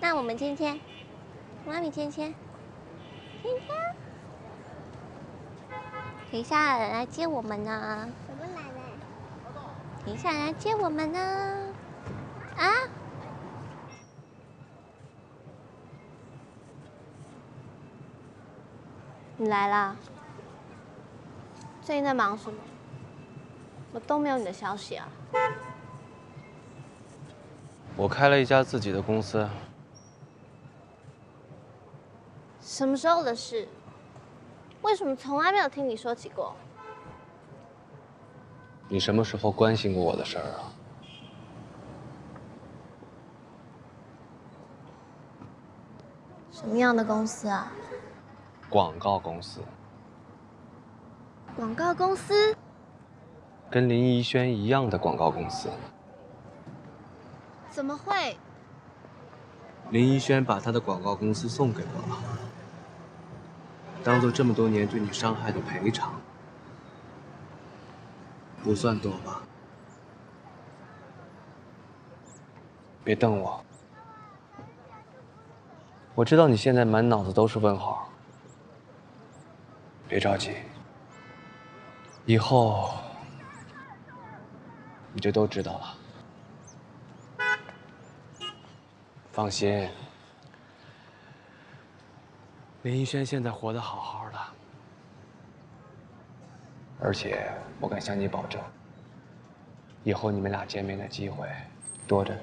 那我们今天，妈咪芊芊，芊芊，等一下人来接我们呢。什么奶奶？等一下人来接我们呢。啊？你来啦？最近在忙什么？我都没有你的消息啊。我开了一家自己的公司。什么时候的事？为什么从来没有听你说起过？你什么时候关心过我的事儿啊？什么样的公司啊？广告公司。广告公司？跟林怡轩一样的广告公司。怎么会？林怡轩把他的广告公司送给我了，当做这么多年对你伤害的赔偿，不算多吧？别瞪我，我知道你现在满脑子都是问号。别着急，以后你就都知道了。放心，林怡轩现在活得好好的，而且我敢向你保证，以后你们俩见面的机会多着呢。